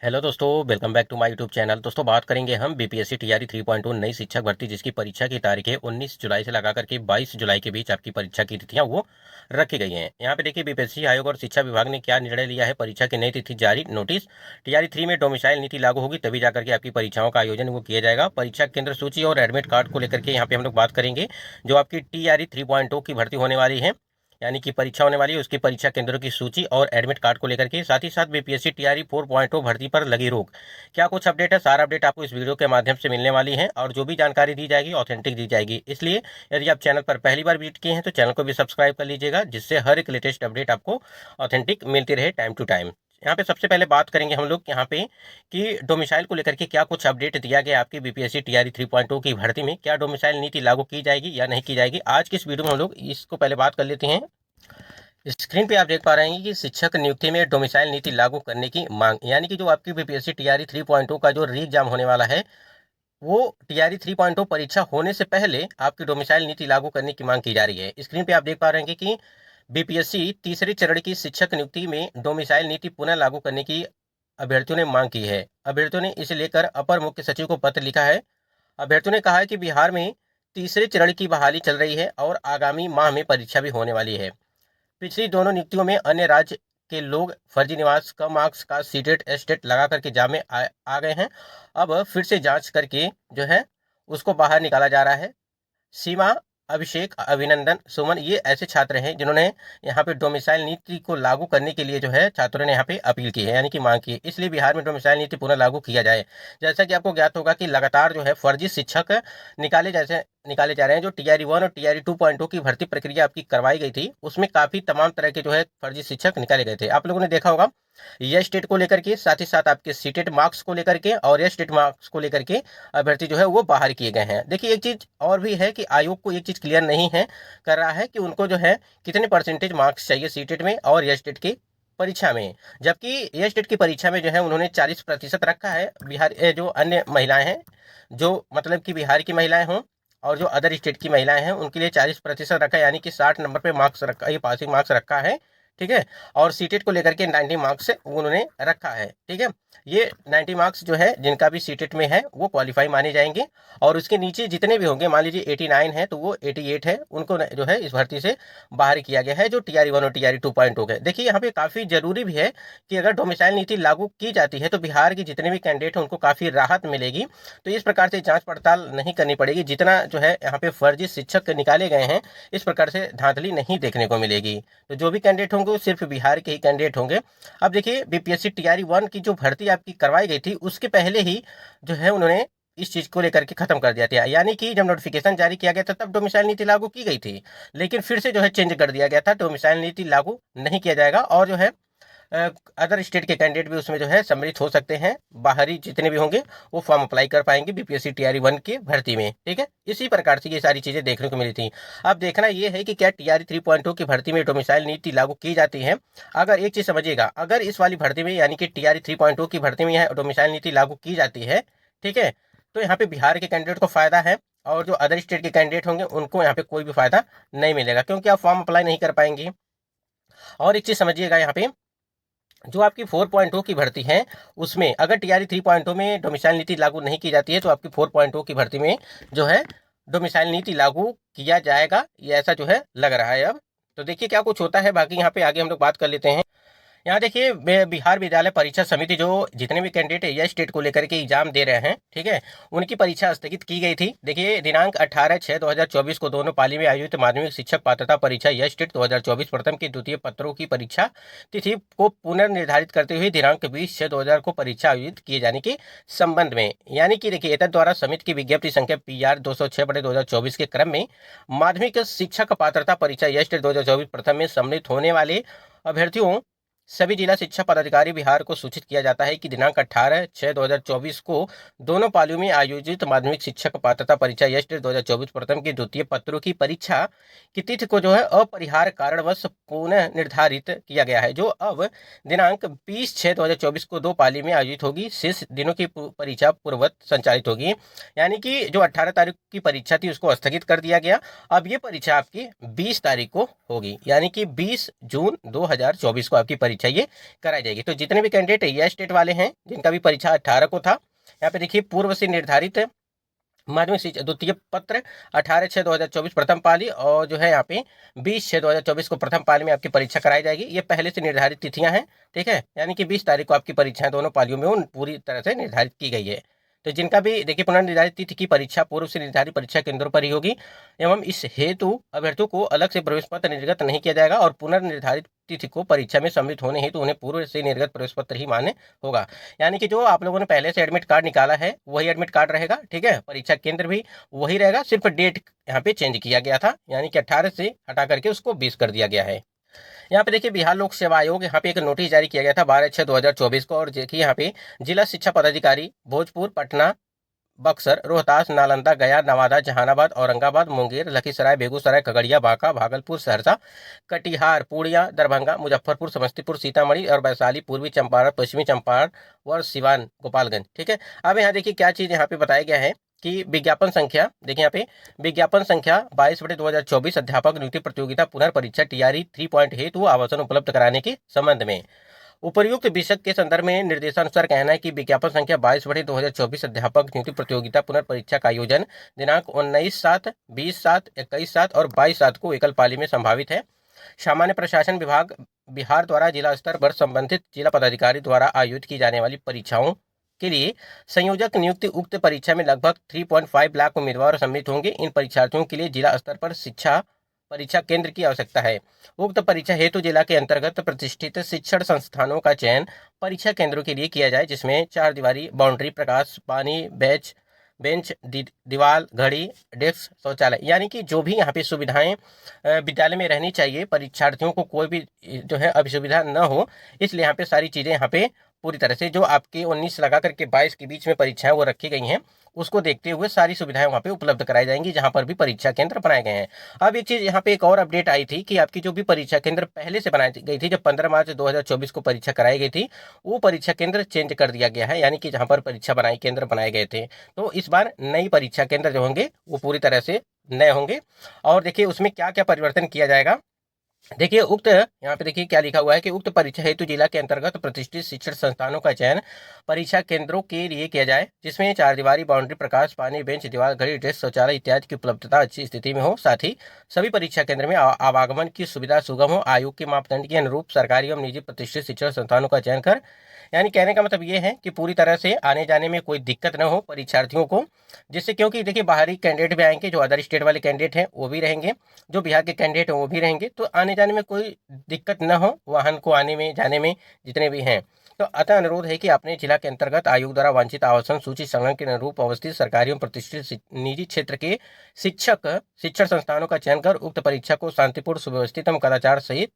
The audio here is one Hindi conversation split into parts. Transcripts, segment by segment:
हेलो दोस्तों, welcome back to my YouTube channel. दोस्तों बात करेंगे हम बीपीएससी टीआरई 3.0 नई शिक्षक भर्ती, जिसकी परीक्षा की तारीखें 19 जुलाई से लगा करके 22 जुलाई के बीच आपकी परीक्षा की तिथियां वो रखी गई हैं। यहाँ पे देखिए, बीपीएससी आयोग और शिक्षा विभाग ने क्या निर्णय लिया है। परीक्षा की नई तिथि जारी, नोटिस। टीआरई 3 में डोमिसाइल नीति लागू होगी, तभी जाकर के आपकी परीक्षाओं का आयोजन वो किया जाएगा। परीक्षा केंद्र सूची और एडमिट कार्ड को लेकर के यहाँ पे हम लोग बात करेंगे। जो आपकी टीआरई 3.0 की भर्ती होने वाली है, यानी कि परीक्षा होने वाली है, उसकी परीक्षा केंद्रों की सूची और एडमिट कार्ड को लेकर के, साथ ही साथ बीपीएससी टीआरई 4.0 भर्ती पर लगी रोक, क्या कुछ अपडेट है, सारा अपडेट आपको इस वीडियो के माध्यम से मिलने वाली है। और जो भी जानकारी दी जाएगी ऑथेंटिक दी जाएगी, इसलिए यदि आप चैनल पर पहली बार विजिट किए हैं तो चैनल को भी सब्सक्राइब कर लीजिएगा, जिससे हर एक लेटेस्ट अपडेट आपको ऑथेंटिक मिलती रहे टाइम टू टाइम। यहाँ पे सबसे पहले बात करेंगे हम लोग यहाँ पे कि डोमिसाइल को लेकर के क्या कुछ अपडेट दिया गया आपकी बीपीएससी टीआरई 3.0 की भर्ती में। क्या डोमिसाइल नीति लागू की जाएगी या नहीं की जाएगी, आज की इस वीडियो में हम लोग इसको पहले बात कर लेते हैं। स्क्रीन पे आप देख पा रहे हैं कि शिक्षक नियुक्ति में डोमिसाइल नीति लागू करने की मांग, यानी कि जो आपकी बीपीएससी टीआरई 3.0 का जो री एग्जाम होने वाला है, वो टीआरई 3.0 परीक्षा होने से पहले आपकी डोमिसाइल नीति लागू करने की मांग की जा रही है। स्क्रीन पे आप देख पा रहे हैं कि बीपीएससी तीसरे चरण की शिक्षक नियुक्ति में डोमिसाइल नीति पुनः लागू करने की अभ्यर्थियों ने मांग की है। अभ्यर्थियों ने इसे लेकर अपर मुख्य सचिव को पत्र लिखा है। अभ्यर्थियों ने कहा है कि बिहार में तीसरे चरण की बहाली चल रही है और आगामी माह में परीक्षा भी होने वाली है। पिछली दोनों नियुक्तियों में अन्य राज्य के लोग फर्जी निवास, कम मार्क्स का सीटेट एस्टेट लगा करके जाम में आ गए हैं। अब फिर से जांच करके जो है उसको बाहर निकाला जा रहा है। सीमा, अभिषेक, अभिनंदन, सुमन, ये ऐसे छात्र हैं जिन्होंने यहाँ पे डोमिसाइल नीति को लागू करने के लिए जो है छात्रों ने यहाँ पे अपील की है, यानी कि मांग की है। इसलिए बिहार में डोमिसाइल नीति पुनः लागू किया जाए। जैसा कि आपको ज्ञात होगा कि लगातार जो है फर्जी शिक्षक निकाले जा रहे हैं। जो टीआरई 1 और टीआरई 2.0 की भर्ती प्रक्रिया आपकी करवाई गई थी, उसमें काफी तमाम तरह के जो है फर्जी शिक्षक निकाले गए थे। आप लोगों ने देखा होगा यह स्टेट को लेकर के, साथ ही साथ आपके सीटेट मार्क्स को लेकर के और यह स्टेट मार्क्स को लेकर के अभ्यर्थी जो है वो बाहर किए गए हैं। देखिए, एक चीज और भी है कि आयोग को एक चीज क्लियर नहीं है कर रहा है कि उनको जो है कितने परसेंटेज मार्क्स चाहिए सीटेट में और यह स्टेट की परीक्षा में। जबकि यह स्टेट की परीक्षा में जो है उन्होंने 40% रखा है। बिहार जो अन्य महिलाएं हैं, जो मतलब कि बिहार की महिलाएं हों और जो अदर स्टेट की महिलाएं हैं, उनके लिए 40% रखा है, यानी कि 60 नंबर पे मार्क्स रखा, ये पासिंग मार्क्स रखा है। ठीक है। और सीटेट को लेकर के 90 मार्क्स उन्होंने रखा है। ठीक है। ये 90 मार्क्स जो है जिनका भी सीटेट में है वो क्वालिफाई माने जाएंगे। और उसके नीचे जितने भी होंगे, मान लीजिए 89 है तो वो 88 है, उनको जो है इस भर्ती से बाहर किया गया है, जो टीआरई 1 और टीआरई 2.0 है। देखिए, यहाँ पे काफी जरूरी भी है कि अगर डोमिसाइल नीति लागू की जाती है तो बिहार के जितने भी कैंडिडेट हैं उनको काफी राहत मिलेगी। तो इस प्रकार से जांच पड़ताल नहीं करनी पड़ेगी। जितना जो है यहाँ पे फर्जी शिक्षक निकाले गए हैं, इस प्रकार से धांधली नहीं देखने को मिलेगी। तो जो भी कैंडिडेट होंगे वो सिर्फ बिहार के ही कैंडिडेट होंगे। अब देखिए, बीपीएससी टीआरई 1 की जो भर्ती आपकी करवाई गई थी, उसके पहले ही जो है उन्होंने इस चीज को लेकर के खत्म कर दिया था। यानी कि जब नोटिफिकेशन जारी किया गया था तब डोमिसाइल नीति लागू की गई थी, लेकिन फिर से जो है चेंज कर दिया गया था। डोमिसाइल नीति लागू नहीं किया जाएगा और जो है अदर स्टेट के कैंडिडेट भी उसमें जो है सम्मिलित हो सकते हैं। बाहरी जितने भी होंगे वो फॉर्म अप्लाई कर पाएंगे बीपीएससी टीआरई 1 की भर्ती में। ठीक है। इसी प्रकार से ये सारी चीजें देखने को मिली थी। अब देखना ये है कि क्या टीआरई 3.0 की भर्ती में डोमिसाइल नीति लागू की जाती है। अगर एक चीज समझिएगा, अगर इस वाली भर्ती में यानी कि टीआरई 3.0 की भर्ती में यह डोमिसाइल नीति लागू की जाती है, ठीक है, तो यहाँ पे बिहार के कैंडिडेट को फायदा है और जो अदर स्टेट के कैंडिडेट होंगे उनको यहाँ पे कोई भी फायदा नहीं मिलेगा, क्योंकि आप फॉर्म अप्लाई नहीं कर पाएंगे। और एक चीज समझिएगा, यहाँ पे जो आपकी 4.0 की भर्ती है, उसमें अगर टीआरई 3.0 में डोमिसाइल नीति लागू नहीं की जाती है तो आपकी 4.0 की भर्ती में जो है डोमिसाइल नीति लागू किया जाएगा, ये ऐसा जो है लग रहा है। अब तो देखिए क्या कुछ होता है। बाकी यहाँ पे आगे हम लोग बात कर लेते हैं। यहाँ देखिए, बिहार विद्यालय परीक्षा समिति, जो जितने भी कैंडिडेट है यह स्टेट को लेकर के एग्जाम दे रहे हैं, ठीक है, उनकी परीक्षा स्थगित की गई थी। देखिए, दिनांक 18/6/2024 को दोनों पाली में आयोजित माध्यमिक शिक्षक पात्रता परीक्षा यह स्टेट 2024 प्रथम की द्वितीय पत्रों की परीक्षा तिथि को पुनर्निर्धारित करते हुए दिनांक 20/6/2000 को परीक्षा आयोजित किए जाने के संबंध में, यानी कि देखिए एतद द्वारा समिति की विज्ञप्ति संख्या PR 206/2024 के क्रम में माध्यमिक शिक्षक पात्रता परीक्षा यह स्टेट 2024 प्रथम में सम्मिलित होने वाले अभ्यर्थियों सभी जिला शिक्षा पदाधिकारी बिहार को सूचित किया जाता है कि दिनांक 18/6/2024 को दोनों पालियों में आयोजित माध्यमिक शिक्षक पात्रता परीक्षा यह स्टेट 2024 प्रथम की द्वितीय पत्रों की परीक्षा की तिथि को जो है अपरिहार्य कारणवश पुनः निर्धारित किया गया है, जो अब दिनांक 20/6/2024 को दो पाली में आयोजित होगी। शेष दिनों की परीक्षा पूर्ववत संचालित होगी। यानी कि जो 18 तारीख की परीक्षा थी उसको स्थगित कर दिया गया। अब ये परीक्षा आपकी 20 तारीख को होगी, यानी कि 20 जून 2024 को आपकी परीक्षा ये कराई जाएगी। तो जितने भी कैंडिडेट यह स्टेट वाले हैं जिनका भी परीक्षा 18 को था, यहाँ पे देखिए पूर्व से निर्धारित माध्यमिक शिक्षा द्वितीय पत्र 18/6/2024 प्रथम पाली और जो है यहाँ पे 20/6/2024 को प्रथम पाली में आपकी परीक्षा कराई जाएगी। ये पहले से निर्धारित तिथियां हैं, ठीक है, यानी कि 20 तारीख को आपकी परीक्षाएं दोनों पालियों में उन पूरी तरह से निर्धारित की गई है। तो जिनका भी देखिए पुनर्निर्धारित तिथि की परीक्षा पूर्व से निर्धारित परीक्षा केंद्रों पर ही होगी एवं इस हेतु अभ्यर्थियों को अलग से प्रवेश पत्र निर्गत नहीं किया जाएगा और पुनर्निर्धारित तिथि को परीक्षा में सम्मिलित होने हेतु उन्हें पूर्व से निर्गत प्रवेश पत्र ही मान्य होगा। यानी कि जो आप लोगों ने पहले से एडमिट कार्ड निकाला है वही एडमिट कार्ड रहेगा, ठीक है, परीक्षा केंद्र भी वही रहेगा, सिर्फ डेट यहाँ पे चेंज किया गया था, यानी कि 18 से हटा करके उसको 20 कर दिया गया है। यहाँ पे देखिए बिहार लोक सेवा आयोग यहाँ पे एक नोटिस जारी किया गया था 12/6/2024 को, और देखिए यहाँ पे जिला शिक्षा पदाधिकारी भोजपुर, पटना, बक्सर, रोहतास, नालंदा, गया, नवादा, जहानाबाद, औरंगाबाद, मुंगेर, लखीसराय, बेगूसराय, खगड़िया, बांका, भागलपुर, सहरसा, कटिहार, पूर्णिया, दरभंगा, मुजफ्फरपुर, समस्तीपुर, सीतामढ़ी और वैशाली, पूर्वी चंपारण, पश्चिमी चंपारण और सिवान, गोपालगंज, ठीक है। अब यहाँ देखिए क्या चीज यहाँ पे बताया गया है कि विज्ञापन संख्या, देखिए यहाँ पे विज्ञापन संख्या 22/2024 अध्यापक नियुक्ति प्रतियोगिता पुनर्परीक्षा टीआरई 3 हेतु आवासन उपलब्ध कराने के संबंध में उपर्युक्त विषय के संदर्भ में निर्देशानुसार कहना है कि विज्ञापन संख्या 22/2024 अध्यापक नियुक्ति प्रतियोगिता पुनर्परीक्षा का आयोजन दिनांक 19/7, 20/7, 21/7 और 22/7 को एकल पाली में संभावित है। सामान्य प्रशासन विभाग बिहार द्वारा जिला स्तर पर संबंधित जिला पदाधिकारी द्वारा आयोजित की जाने वाली परीक्षाओं के लिए संयोजक नियुक्ति उक्त परीक्षा में लगभग 3.5 लाख उम्मीदवार सम्मिलित होंगे। इन परीक्षार्थियों के लिए जिला स्तर पर शिक्षा परीक्षा केंद्र की आवश्यकता है। उक्त परीक्षा हेतु जिला के अंतर्गत प्रतिष्ठित शिक्षण संस्थानों का चयन परीक्षा केंद्रों के लिए किया जाए, जिसमें 4 दीवारी, बाउंड्री, प्रकाश, पानी, बेंच, दीवार, घड़ी, डेस्क, शौचालय, यानी कि जो भी यहाँ पे सुविधाएं विद्यालय में रहनी चाहिए, परीक्षार्थियों को कोई भी जो है असुविधा न हो, इसलिए यहाँ पे सारी चीजें यहाँ पे पूरी तरह से जो आपके 19 लगा करके 22 के बीच में परीक्षाएं वो रखी गई हैं, उसको देखते हुए सारी सुविधाएं वहाँ पे उपलब्ध कराई जाएंगी जहाँ पर भी परीक्षा केंद्र बनाए गए हैं। अब एक चीज यहाँ पे एक और अपडेट आई थी कि आपकी जो भी परीक्षा केंद्र पहले से बनाई गई थी, जब 15 मार्च 2024 को परीक्षा कराई गई थी, वो परीक्षा केंद्र चेंज कर दिया गया है, यानी कि जहाँ पर परीक्षा केंद्र बनाए गए थे। तो इस बार नई परीक्षा केंद्र जो होंगे वो पूरी तरह से नए होंगे। और देखिए उसमें क्या क्या परिवर्तन किया जाएगा, देखिए उक्त यहाँ पे देखिए क्या लिखा हुआ है कि उक्त परीक्षा हेतु जिला के अंतर्गत प्रतिष्ठित शिक्षण संस्थानों का चयन परीक्षा केंद्रों के लिए किया जाए, जिसमें 4 दीवारी, बाउंड्री, प्रकाश, पानी, बेंच, दीवार, घड़ी, ड्रेस, शौचालय इत्यादि की उपलब्धता अच्छी स्थिति में हो। साथ ही सभी परीक्षा केंद्र में आवागमन की सुविधा सुगम हो। आयोग के मापदंड के अनुरूप सरकारी एवं निजी प्रतिष्ठित शिक्षण संस्थानों का चयन कर, यानी कहने का मतलब ये है कि पूरी तरह से आने जाने में कोई दिक्कत न हो परीक्षार्थियों को, जिससे क्योंकि देखिए बाहरी कैंडिडेट भी आएंगे, जो अदर स्टेट वाले कैंडिडेट हैं वो भी रहेंगे, जो बिहार के कैंडिडेट हैं वो भी रहेंगे, तो आने जाने में कोई दिक्कत न हो वाहन को आने में जाने में जितने भी हैं। तो अतः अनुरोध है कि अपने जिला के अंतर्गत आयोग द्वारा वांछित आवासन सूची संग्रह के अनुरूप अवस्थित सरकारी एवं प्रतिष्ठित निजी क्षेत्र के शिक्षण संस्थानों का चयन कर उक्त परीक्षा को शांतिपूर्ण, सुव्यवस्थित एवं कदाचार सहित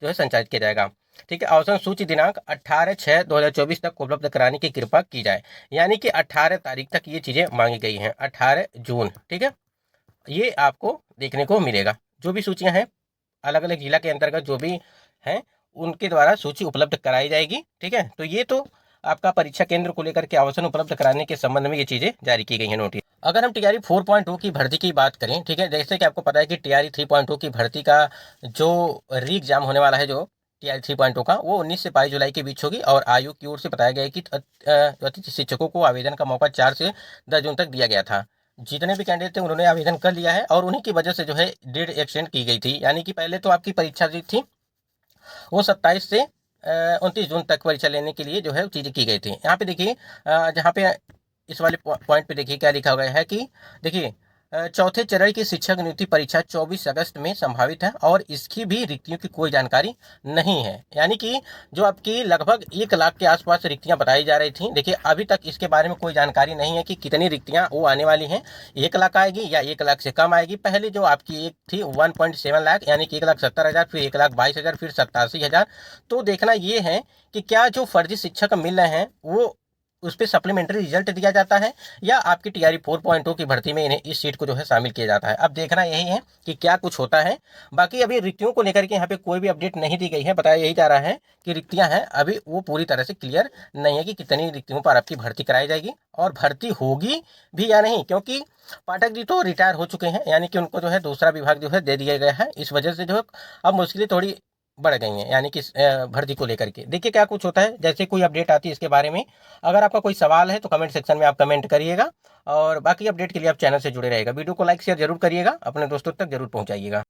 जो है संचालित किया जाएगा। ठीक है, आवासन सूची दिनांक 18/6/2024 तक उपलब्ध कराने की कृपा की जाए, यानी कि 18 तारीख तक ये चीजें मांगी गई हैं, 18 जून, ठीक है, ये आपको देखने को मिलेगा। जो भी सूचियां हैं अलग अलग जिला के अंतर्गत जो भी हैं उनके द्वारा सूची उपलब्ध कराई जाएगी। ठीक है, तो ये तो आपका परीक्षा केंद्र को लेकर के आवासन उपलब्ध कराने के संबंध में ये चीजें जारी की गई हैं नोटिस। अगर हम टीआरई 4.2 की भर्ती की बात करें, ठीक है, जैसे कि आपको पता है कि टीआरई 3.2 की भर्ती का जो री एग्जाम होने वाला है, जो टीआरई 3.2 का, वो 19 से 22 जुलाई के बीच होगी और आयोग की ओर से बताया गया है कि अतिथि शिक्षकों को आवेदन का मौका 4 से 10 जून तक दिया गया था। जितने भी कैंडिडेट थे उन्होंने आवेदन कर लिया है और उन्हीं की वजह से जो है डेट एक्सटेंड की गई थी, यानी कि पहले तो आपकी परीक्षा जो थी वो 27 से 29 जून तक परीक्षा लेने के लिए जो है चीज़ें की गई थी। यहाँ पे देखिए जहाँ पे इस वाले पॉइंट पे देखिए क्या लिखा गया है कि देखिए चौथे चरण की शिक्षक नियुक्ति परीक्षा 24 अगस्त में संभावित है और इसकी भी रिक्तियों की कोई जानकारी नहीं है, यानी कि जो आपकी लगभग 1 लाख के आसपास रिक्तियां बताई जा रही थी, देखिए अभी तक इसके बारे में कोई जानकारी नहीं है कि कितनी रिक्तियां वो आने वाली हैं, 1 लाख आएगी या 1 लाख से कम आएगी। पहले जो आपकी एक थी 1.7 लाख, यानी कि 1,70,000, फिर 1,22,000, फिर 87,000। तो देखना ये है कि क्या जो फर्जी शिक्षक मिल रहे हैं वो उस पर सप्लीमेंट्री रिजल्ट दिया जाता है या आपकी टीआरई 4.2 की भर्ती में इन्हें इस सीट को जो है शामिल किया जाता है। अब देखना यही है कि क्या कुछ होता है। बाकी अभी रिक्तियों को लेकर के यहाँ पे कोई भी अपडेट नहीं दी गई है, बताया यही जा रहा है कि रिक्तियां हैं, अभी वो पूरी तरह से क्लियर नहीं है कि कितनी रिक्तियों पर आपकी भर्ती कराई जाएगी और भर्ती होगी भी या नहीं, क्योंकि पाठक जी तो रिटायर हो चुके हैं, यानी कि उनको जो है दूसरा विभाग जो है दे दिया गया है। इस वजह से जो है अब मुश्किलें थोड़ी बढ़ गई हैं, यानी कि भर्ती को लेकर के। देखिए क्या कुछ होता है, जैसे कोई अपडेट आती है इसके बारे में, अगर आपका कोई सवाल है तो कमेंट सेक्शन में आप कमेंट करिएगा, और बाकी अपडेट के लिए आप चैनल से जुड़े रहेगा। वीडियो को लाइक शेयर जरूर करिएगा, अपने दोस्तों तक जरूर पहुंचाइएगा।